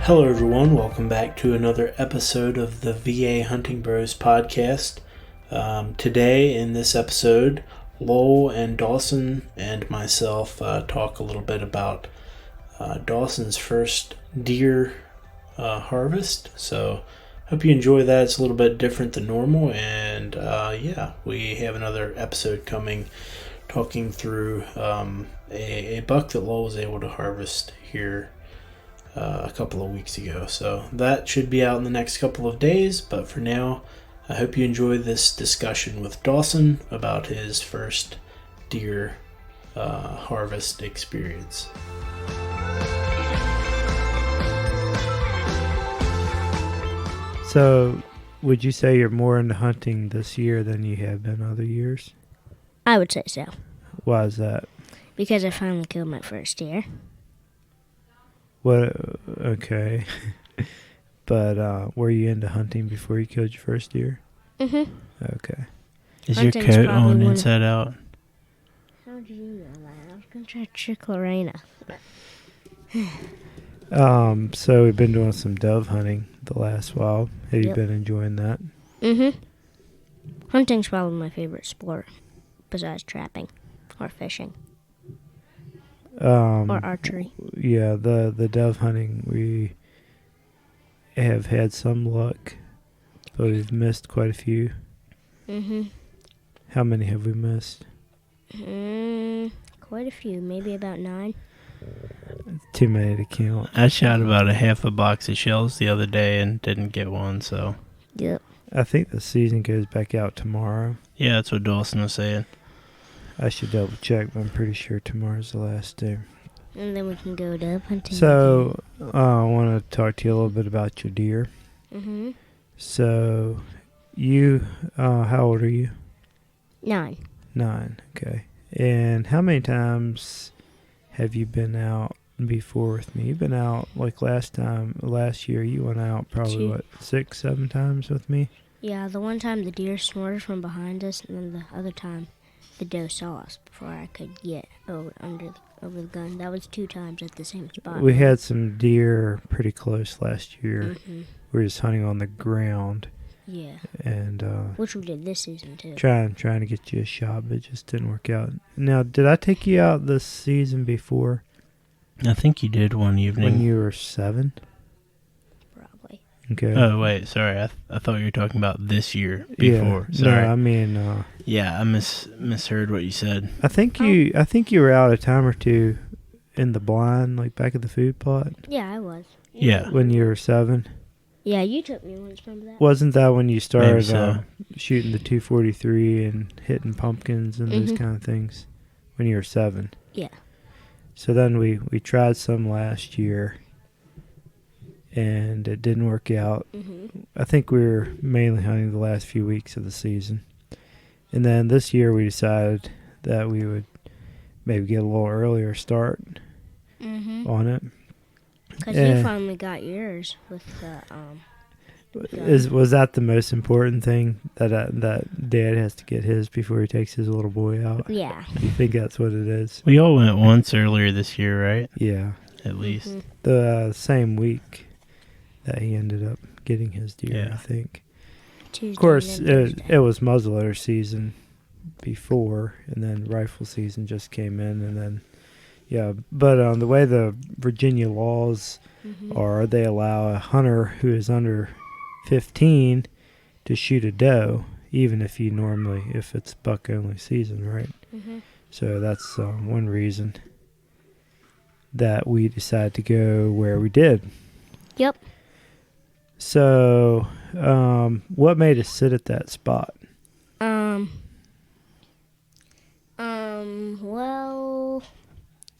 Hello, everyone. Welcome back to another episode of the VA Hunting Bros podcast. Today, in this episode, Lowell and Dawson and myself talk a little bit about Dawson's first deer harvest. So, hope you enjoy that. It's a little bit different than normal, and we have another episode coming talking through a buck that Lowell was able to harvest here a couple of weeks ago. So that should be out in the next couple of days, but for now, I hope you enjoy this discussion with Dawson about his first deer harvest experience. So, would you say you're more into hunting this year than you have been other years? I would say so. Why is that? Because I finally killed my first deer. What? Okay. But were you into hunting before you killed your first deer? Mm-hmm. Okay. Is your coat on inside out? How did you know that? I was going to try to trick Lorena. So we've been doing some dove hunting the last while. Have you been enjoying that? Mm-hmm. Hunting's probably my favorite sport, besides trapping or fishing. Or archery. Yeah, the dove hunting, we have had some luck, but we've missed quite a few. Mm-hmm. How many have we missed? Quite a few, maybe about 9. Too many to count. I shot about a half a box of shells the other day and didn't get one, so... Yep. I think the season goes back out tomorrow. Yeah, that's what Dawson was saying. I should double check, but I'm pretty sure tomorrow's the last day. And then we can go dove hunting. So, I want to talk to you a little bit about your deer. Mm-hmm. So, you, how old are you? 9. 9, okay. And how many times have you been out before with me? You've been out, like last year, you went out probably, 6, 7 times with me? Yeah, the one time the deer snorted from behind us, and then the other time the doe saw us before I could get over the gun. That was 2 times at the same spot. We had some deer pretty close last year. Mm-hmm. We were just hunting on the ground. Yeah. And which we did this season too. Trying to get you a shot, but it just didn't work out. Now, did I take you out this season before? I think you did one evening. When you were 7? Probably. Okay. Oh, wait, sorry. I thought you were talking about this year before. Yeah. Sorry. No, I mean... yeah, I misheard what you said. I think you were out a time or two in the blind, like back at the food plot. Yeah, I was. Yeah. When you were 7. Yeah, you took me once from that. Wasn't that when you started so. Shooting the 243 and hitting pumpkins and those kind of things? When you were 7. Yeah. So then we tried some last year, and it didn't work out. Mm-hmm. I think we were mainly hunting the last few weeks of the season. And then this year we decided that we would maybe get a little earlier start on it. Because you finally got yours with the... Was that the most important thing, that Dad has to get his before he takes his little boy out? Yeah. You think that's what it is? We all went once earlier this year, right? Yeah. At least. Mm-hmm. The same week that he ended up getting his deer, Yeah. I think. Tuesday, Of course, Thursday. it was muzzleloader season before, and then rifle season just came in, and then, yeah. But the way the Virginia laws are, they allow a hunter who is under 15 to shoot a doe, even if it's buck only season, right? Mm-hmm. So that's one reason that we decided to go where we did. Yep. So, what made us sit at that spot? Well...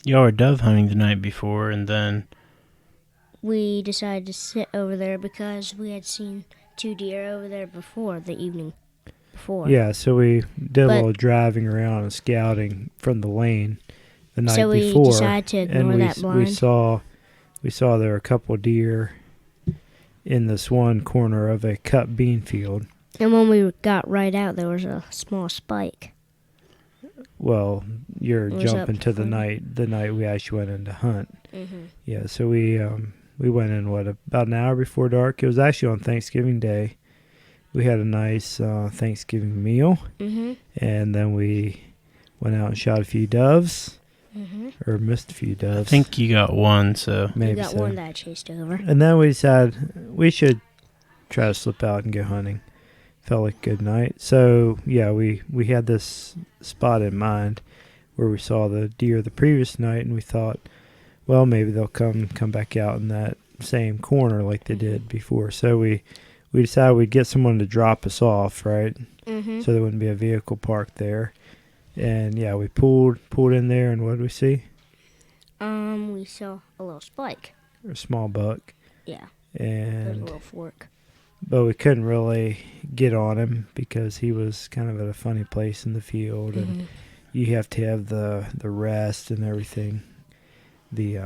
Y'all were dove hunting the night before, and then... We decided to sit over there because we had seen 2 deer over there before, the evening before. Yeah, so we did a little driving around and scouting from the lane the night before. So we decided to ignore that blind. We saw there were a couple of deer in this one corner of a cut bean field. And when we got right out, there was a small spike. Well, you're It was jumping up to the front. night we actually went in to hunt. Mm-hmm. Yeah, so we we went in, about an hour before dark. It was actually on Thanksgiving Day. We had a nice Thanksgiving meal, and then we went out and shot a few doves, or missed a few doves. I think you got one, so maybe you got one that I chased over. And then we decided we should try to slip out and go hunting. Felt like a good night. So, yeah, we had this spot in mind where we saw the deer the previous night, and we thought, well, maybe they'll come back out in that same corner like they did before. So we decided we'd get someone to drop us off, right? So there wouldn't be a vehicle parked there. And, yeah, we pulled in there, and what did we see? We saw a little spike. A small buck. Yeah. There's a little fork. But we couldn't really get on him because he was kind of at a funny place in the field, and you have to have the rest and everything. The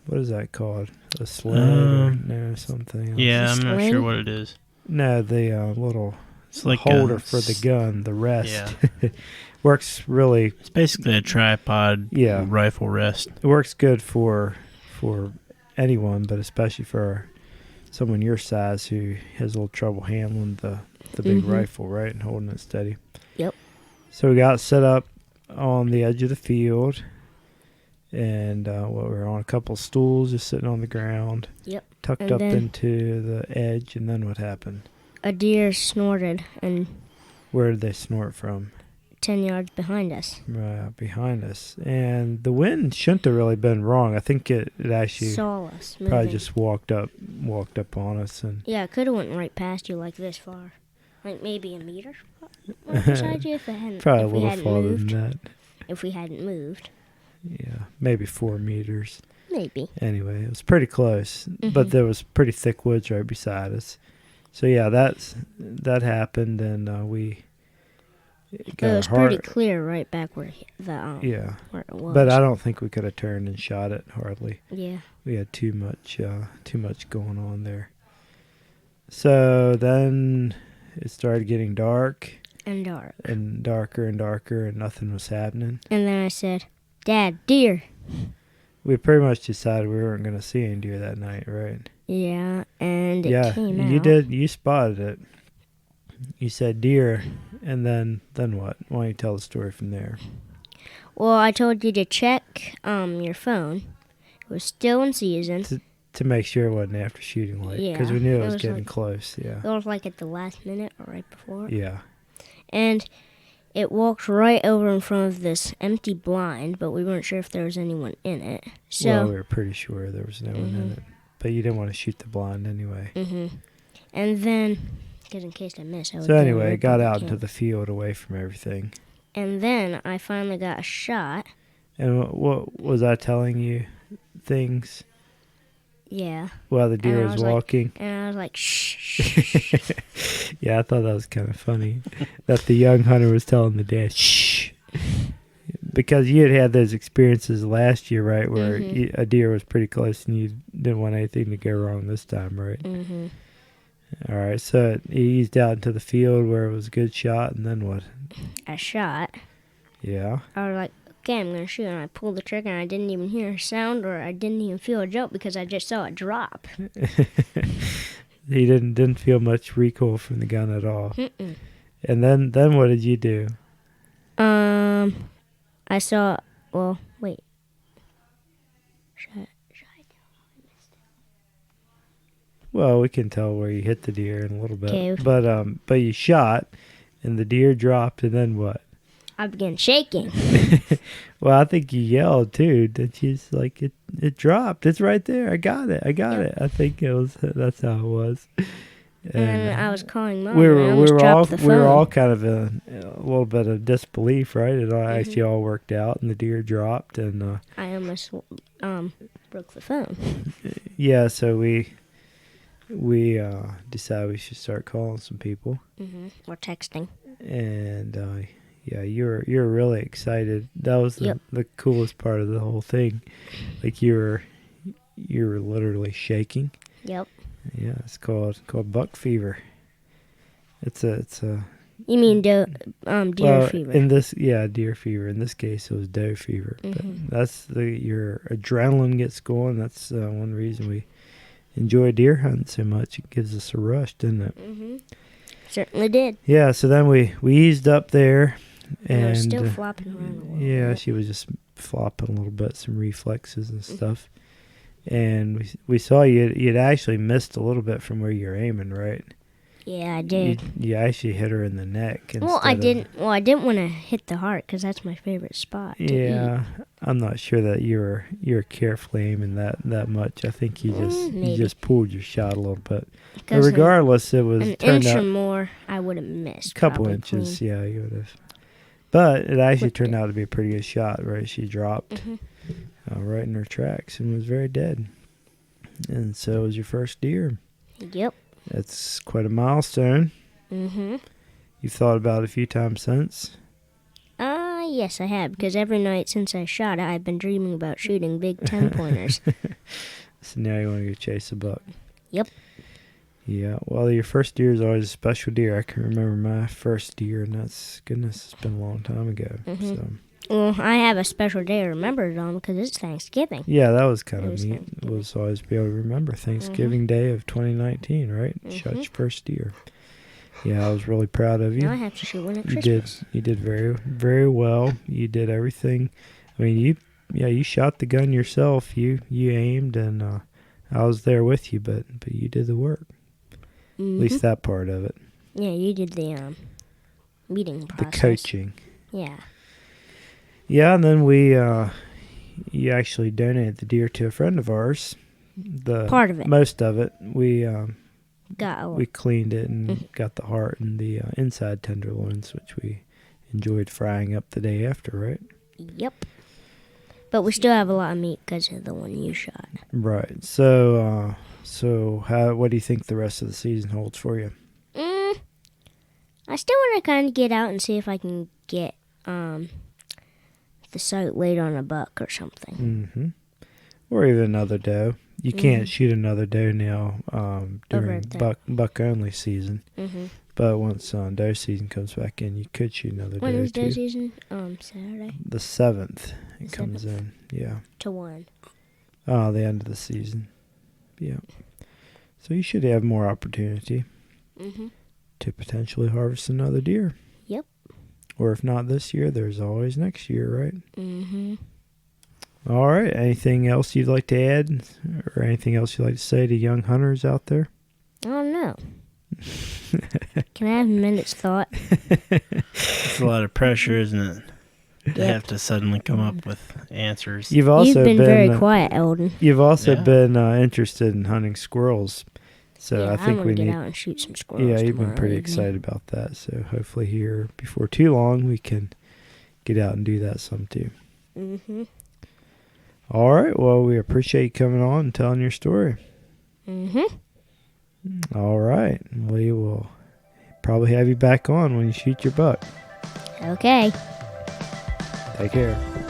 what is that called? A sled or no, something else. Yeah, I'm not sure what it is. No, the little it's like holder for the gun, the rest. Yeah. Works really. It's basically a tripod rifle rest. It works good for anyone, but especially for someone your size who has a little trouble handling the big rifle, right, and holding it steady. Yep. So we got set up on the edge of the field, and we were on a couple stools just sitting on the ground. Yep. Tucked up into the edge, and then what happened? A deer snorted, and... Where did they snort from? 10 yards behind us. Right, behind us. And the wind shouldn't have really been wrong. I think it actually... Saw us moving. Probably just walked up on us. And yeah, it could have went right past you like this far. Like maybe a meter right beside you if it hadn't probably if a we little hadn't farther moved. than that. If we hadn't moved. Yeah, maybe 4 meters. Maybe. Anyway, it was pretty close, but there was pretty thick woods right beside us. So yeah, that happened, and we got it was pretty clear right back where where it was. But I don't think we could have turned and shot it hardly. Yeah. We had too much going on there. So then it started getting dark. And dark. And darker and darker, and nothing was happening. And then I said, "Dad, deer." We pretty much decided we weren't going to see any deer that night, right? Yeah, and it came out. You did. You spotted it. You said deer, and then what? Why don't you tell the story from there? Well, I told you to check your phone. It was still in season. To make sure it wasn't after shooting light, because we knew it was getting close. Yeah. It was like at the last minute or right before. Yeah. And it walked right over in front of this empty blind, but we weren't sure if there was anyone in it. So well, we were pretty sure there was no one in it, but you didn't want to shoot the blind anyway. And then, because in case I miss, I would. So anyway, it got out into the field away from everything. And then I finally got a shot. And what was I telling you? Things. Yeah. While the deer was walking. And I was like, shh. Yeah, I thought that was kind of funny. That the young hunter was telling the dad, shh. Because you had those experiences last year, right, where a deer was pretty close and you didn't want anything to go wrong this time, right? All right, so he eased out into the field where it was a good shot, and then what? A shot. Yeah. I was like, okay, I'm going to shoot. And I pulled the trigger, and I didn't even hear a sound, or I didn't even feel a jolt because I just saw it drop. He didn't feel much recoil from the gun at all. And then what did you do? I saw. Well, wait. Should I tell how I missed it? Well, we can tell where you hit the deer in a little bit. Okay. But you shot, and the deer dropped, and then what? I began shaking. Well, I think you yelled too. That she's like, it dropped. It's right there. I got it. It. I think that's how it was. And I was calling Mom. We were all kind of in a little bit of disbelief, right? It actually all worked out, and the deer dropped, and I almost broke the phone. Yeah, so we decided we should start calling some people. Or texting. And yeah, you're really excited. That was the coolest part of the whole thing. Like you were literally shaking. Yep. Yeah, it's called buck fever. It's a. You mean deer fever? Deer fever. In this case, it was doe fever. But that's your adrenaline gets going. That's one reason we enjoy deer hunting so much. It gives us a rush, doesn't it? Mm-hmm. Certainly did. Yeah, so then we eased up there. And I was And still flopping around a little yeah, bit. she was just flopping a little bit, some reflexes and stuff. And we saw you'd actually missed a little bit from where you're aiming, right? Yeah, I did. You actually hit her in the neck. Well, I didn't want to hit the heart because that's my favorite spot. To Yeah, eat. I'm not sure that you're carefully aiming that much. I think you maybe. just pulled your shot a little bit. But Because regardless, it was an turned inch or out more, I would have missed. a couple probably inches. clean. Yeah, you would have. But it actually Whipped turned it. out to be a pretty good shot, right? She dropped right in her tracks and was very dead. And so it was your first deer. Yep. That's quite a milestone. Mm-hmm. You've thought about it a few times since? Yes, I have, because every night since I shot it, I've been dreaming about shooting big 10-pointers. So now you want to go chase a buck. Yep. Yeah, well, your first deer is always a special deer. I can remember my first deer, and it's been a long time ago. Mhm. So Well, I have a special day to remember it on because it's Thanksgiving. yeah, that was kind It of was neat. Thanksgiving. Was always be able to remember Thanksgiving Day of 2019, right? Shot your first deer. Yeah, I was really proud of you. Now I have to shoot one at You Christmas. did very, very well. You did everything. I mean, you shot the gun yourself. You aimed, and I was there with you, but you did the work. At least that part of it. Yeah, you did the meeting process. The coaching. Yeah. Yeah, and then you actually donated the deer to a friend of ours. Part of it. Most of it. We cleaned it and got the heart and the inside tenderloins, which we enjoyed frying up the day after, right? Yep. But we still have a lot of meat because of the one you shot. Right. So what do you think the rest of the season holds for you? I still want to kind of get out and see if I can get the sight laid on a buck or something. Mm-hmm. Or even another doe. You can't shoot another doe now during buck only season. Mm-hmm. But once doe season comes back in, you could shoot another doe. When is doe too. season? Saturday? The 7th it The comes 7th? in. Yeah. To 1. Oh, the end of the season. Yeah. So you should have more opportunity to potentially harvest another deer. Yep. Or if not this year, there's always next year, right? Mm-hmm. All right. Anything else you'd like to add? Or anything else you'd like to say to young hunters out there? I don't know. Can I have a minute's thought? It's a lot of pressure, isn't it? To Yep. have to suddenly come up with answers. You've also You've been very quiet, Eldon. You've also Yeah. been interested in hunting squirrels. So Yeah, I think want we to get need. out and shoot some squirrels. Yeah, you've been tomorrow pretty evening. excited about that. So hopefully here before too long we can get out and do that some too. Mm-hmm. All right. Well, we appreciate you coming on and telling your story. Mm-hmm. All right. We will probably have you back on when you shoot your buck. Okay. Take care.